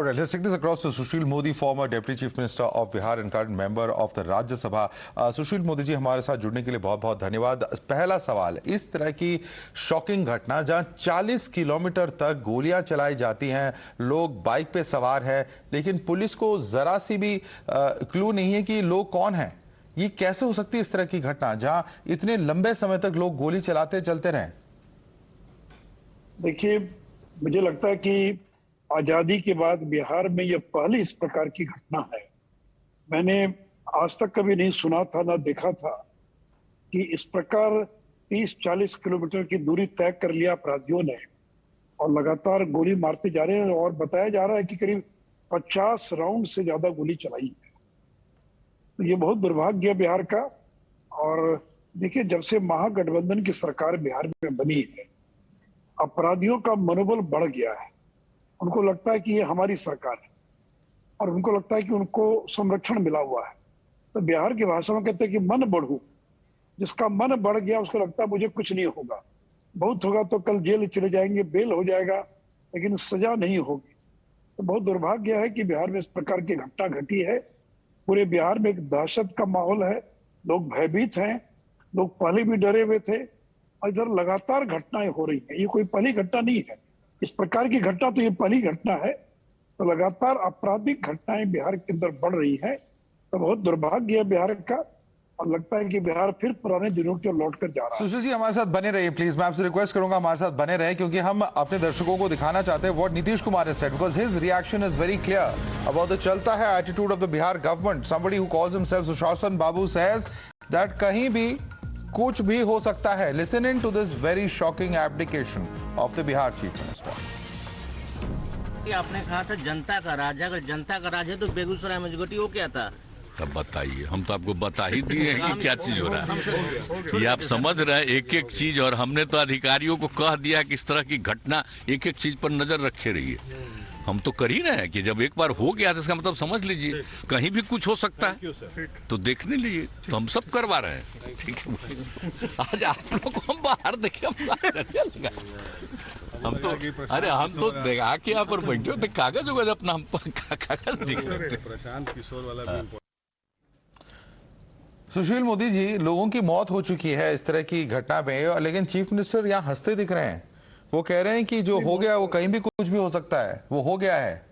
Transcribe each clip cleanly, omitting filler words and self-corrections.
All right, let's take this across to Sushil Modi, former Deputy Chief Minister of Bihar and current member of the Rajya Sabha. Sushil Modi ji, हमारे साथ जुड़ने के लिए बहुत बहुत धन्यवाद। पहला सवाल, इस तरह की शॉकिंग घटना जहां 40 किलोमीटर तक गोलियां चलाई जाती हैं, लोग बाइक पे सवार हैं, लेकिन पुलिस को जरा सी भी क्लू नहीं है कि लोग कौन हैं। ये कैसे हो सकती है इस तरह की घटना जहां इतने लंबे समय तक लोग गोली चलाते चलते रहे? देखिए, मुझे लगता है कि आजादी के बाद बिहार में यह पहली इस प्रकार की घटना है। मैंने आज तक कभी नहीं सुना था, ना देखा था कि इस प्रकार 30-40 किलोमीटर की दूरी तय कर लिया अपराधियों ने और लगातार गोली मारते जा रहे हैं और बताया जा रहा है कि करीब 50 राउंड से ज्यादा गोली चलाई है। तो ये बहुत दुर्भाग्य है बिहार का। और देखिए, जब से महागठबंधन की सरकार बिहार में बनी है, अपराधियों का मनोबल बढ़ गया है। उनको लगता है कि ये हमारी सरकार है और उनको लगता है कि उनको संरक्षण मिला हुआ है। तो बिहार की भाषा में कहते हैं कि मन बढ़ू। जिसका मन बढ़ गया उसको लगता है मुझे कुछ नहीं होगा, बहुत होगा तो कल जेल चले जाएंगे, बेल हो जाएगा, लेकिन सजा नहीं होगी। तो बहुत दुर्भाग्य है कि बिहार में इस प्रकार की घटना घटी है। पूरे बिहार में एक दहशत का माहौल है, लोग भयभीत हैं, लोग पहले भी डरे हुए थे और इधर लगातार घटनाएं हो रही हैं। ये कोई पहली घटना नहीं है, इस प्रकार की घटना तो ये पहली घटना है। तो लगातार आपराधिक घटनाएं बिहार के अंदर बढ़ रही है। तो बहुत दुर्भाग्य है बिहार का और लगता है कि बिहार फिर पुराने दिनों की ओर लौट कर जा रहा है। सुशील जी, हमारे साथ बने रहिए प्लीज। मैं आपसे रिक्वेस्ट करूंगा हमारे साथ बने रहे, क्योंकि हम अपने दर्शकों को दिखाना चाहते हैं what Nitish Kumar has said, because his reaction is very clear about the चलता है attitude of the Bihar government. Somebody who calls himself Sushashan Babu says that कहीं भी कुछ भी हो सकता है. Listening to this very shocking abdication of the Bihar Chief Minister. आपने कहा था जनता का राज है, अगर जनता का राज है तो बेगूसराय मजगटी हो क्या था? तब बताइए, हम तो आपको बता ही दिए हैं कि क्या चीज हो रहा है। ये आप समझ रहे हैं एक एक चीज, और हमने तो अधिकारियों को कह दिया कि इस तरह की घटना एक एक चीज पर नजर रखे रहिए। हम तो कर ही रहे हैं कि जब एक बार हो गया तो इसका मतलब समझ लीजिए कहीं भी कुछ हो सकता है, तो देखने लीजिए। तो हम सब करवा रहे हैं, ठीक है। आज आप लोग को हम बाहर देखे, हम तो हम तो देखा के यहाँ पर बैठे थे, कागज होगा अपना, हम कागज दिख रहे थे। प्रशांत किशोर वाला भी। सुशील मोदी जी, लोगों की मौत हो चुकी है इस तरह की घटना में, लेकिन चीफ मिनिस्टर यहाँ हंसते दिख रहे हैं। वो कह रहे हैं कि जो हो गया वो कहीं भी कुछ भी हो सकता है, वो हो गया है।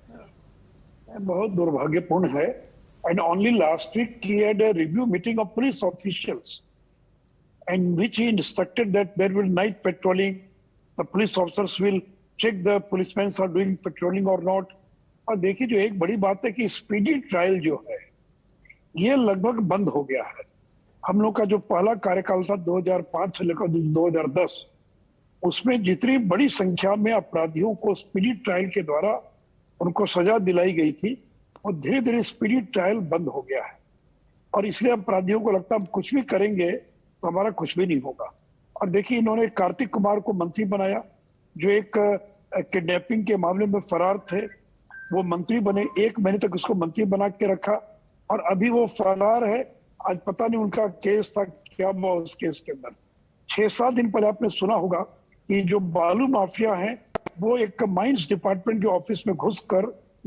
बहुत दुर्भाग्यपूर्ण है। And only last week he had a review meeting of police officials and which he instructed that there will night patrolling, the police officers will check the policeman are doing patrolling or not. और देखिए, जो एक बड़ी बात है कि speedy trial जो है ये लगभग बंद हो गया है। हम लोग का जो पहला कार्यकाल था 2005 से लेकर 2010, उसमें जितनी बड़ी संख्या में अपराधियों को स्पीडी ट्रायल के द्वारा उनको सजा दिलाई गई थी, और धीरे धीरे स्पीडी ट्रायल बंद हो गया है। और इसलिए अपराधियों को लगता है हम कुछ भी करेंगे तो हमारा कुछ भी नहीं होगा। और देखिए, इन्होंने कार्तिक कुमार को मंत्री बनाया, जो एक किडनैपिंग के मामले में फरार थे। वो मंत्री बने, 1 महीने तक उसको मंत्री बना के रखा और अभी वो फरार है। आज पता नहीं उनका केस था क्या हुआ उस केस के अंदर। 6-7 दिन पहले आपने सुना होगा कि जो बालू माफिया हैं वो एक माइंस डिपार्टमेंट के ऑफिस में घुसकर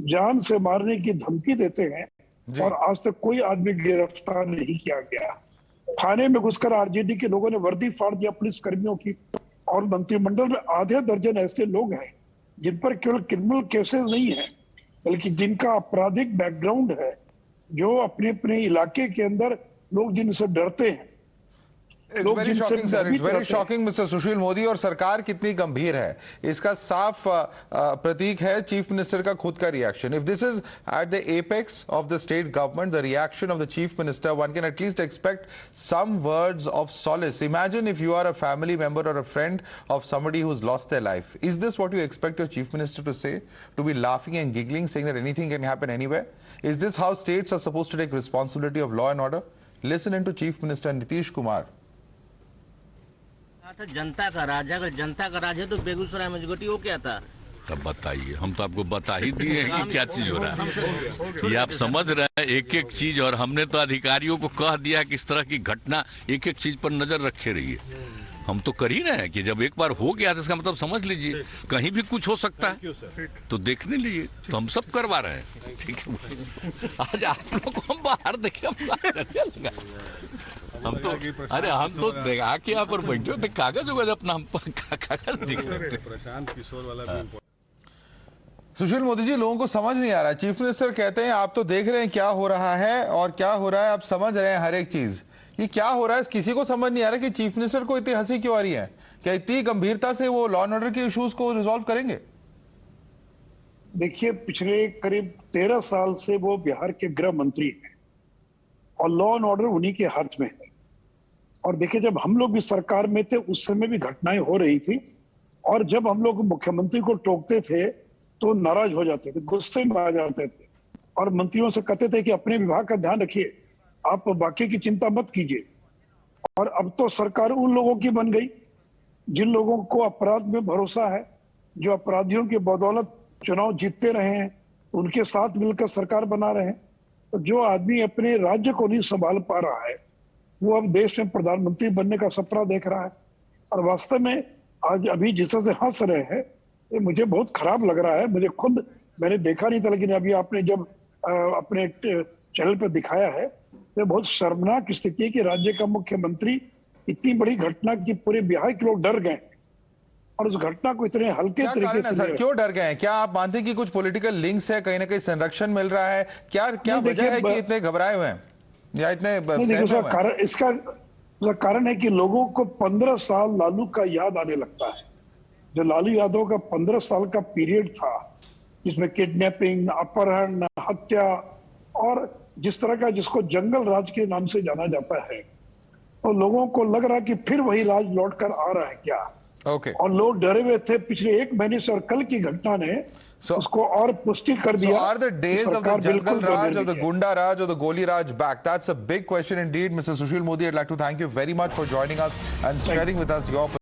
जान से मारने की धमकी देते हैं और आज तक कोई आदमी गिरफ्तार नहीं किया गया। थाने में घुसकर आरजेडी के लोगों ने वर्दी फाड़ दिया पुलिस कर्मियों की। और मंत्रिमंडल में आधे दर्जन ऐसे लोग हैं जिन पर केवल क्रिमिनल केसेस नहीं है, बल्कि जिनका आपराधिक बैकग्राउंड है, जो अपने अपने इलाके के अंदर लोग जिनसे डरते हैं। It's very shocking, sir. It's very shocking, Mr. Sushil Modi. और सरकार कितनी गंभीर है इसका साफ प्रतीक है चीफ मिनिस्टर का खुद का reaction. If this is at the apex of the state government, the reaction of the chief minister, one can at least expect some words of solace. Imagine if you are a family member or a friend of somebody who's lost their life. Is this what you expect your chief minister to say? To be laughing and giggling, saying that anything can happen anywhere? Is this how states are supposed to take responsibility of law and order? Listen into Chief Minister Nitish Kumar. जनता का राज है, अगर जनता का राज है तो बेगूसराय मजगटी हो क्या था? तब बताइए, हम तो आपको बता ही दिए हैं कि क्या चीज हो रहा है। ये आप समझ रहे हैं एक एक चीज, और हमने तो अधिकारियों को कह दिया कि इस तरह की घटना एक एक चीज पर नजर रखे रहिए। हम तो कर ही रहे हैं कि जब एक बार हो गया तो इसका मतलब समझ लीजिए कहीं भी कुछ हो सकता है, तो देखने लीजिए। तो हम सब करवा रहे हैं, ठीक है। आज आप लोग को हम बाहर देखे, अच्छा लगा। हम तो देखा कि यहाँ पर बैठे थे, कागज वगैरह अपना हम कागज दिख रहे थे। प्रशांत किशोर वाला भी सुशील मोदी जी, लोगों को समझ नहीं आ रहा। चीफ मिनिस्टर कहते हैं आप तो देख रहे हैं क्या हो रहा है और क्या हो रहा है, आप समझ रहे हैं हर एक चीज। ये क्या हो रहा है किसी को समझ नहीं आ रहा कि चीफ मिनिस्टर को इतनी हंसी क्यों आ रही है। क्या इतनी गंभीरता से वो लॉ एंड ऑर्डर के इश्यूज को रिजॉल्व करेंगे? देखिए, पिछले करीब 13 साल से वो बिहार के गृह मंत्री हैं और लॉ एंड ऑर्डर उन्हीं के हाथ में है। और देखिए, जब हम लोग भी सरकार में थे उस समय भी घटनाएं हो रही थी, और जब हम लोग मुख्यमंत्री को टोकते थे तो नाराज हो जाते थे, गुस्से में आ जाते थे और मंत्रियों से कहते थे कि अपने विभाग का ध्यान रखिए, आप बाकी की चिंता मत कीजिए। और अब तो सरकार उन लोगों की बन गई जिन लोगों को अपराध में भरोसा है, जो अपराधियों की बदौलत चुनाव जीतते रहे हैं, उनके साथ मिलकर सरकार बना रहे हैं। तो जो आदमी अपने राज्य को नहीं संभाल पा रहा है वो अब देश में प्रधानमंत्री बनने का सपना देख रहा है। और वास्तव में आज अभी जिस तरह से हंस रहे हैं ये मुझे बहुत खराब लग रहा है। मुझे खुद, मैंने देखा नहीं था, लेकिन अभी आपने जब अपने चैनल पर दिखाया है तो बहुत शर्मनाक स्थिति है कि राज्य का मुख्यमंत्री, इतनी बड़ी घटना की पूरे बिहार के लोग डर गए और उस घटना को इतने हल्के तरीके से। सर क्यों डर गए हैं? क्या आप मानते हैं कि कुछ पॉलिटिकल लिंक्स है, कहीं ना कहीं संरक्षण मिल रहा है? क्या वजह है कि इतने घबराए हुए हैं या इतने? इसका कारण है कि लोगों को 15 साल लालू का याद आने लगता है। जो लालू यादव का 15 साल का पीरियड था जिसमें किडनैपिंग, अपहरण, हत्या और जिस तरह का जिसको जंगल राज के नाम से जाना जाता है, तो लोगों को लग रहा कि फिर वही राज लौट कर आ रहा है क्या। और लोग डरे हुए थे। पिछले एक महीने से और कल की घटना ने उसको और पुष्टि कर दिया। So are the days of the jungle raj, of the gunda raj, or the goli raj back? That's a big question indeed, Mr. Sushil Modi. I'd like to thank you very much for joining us and sharing with us your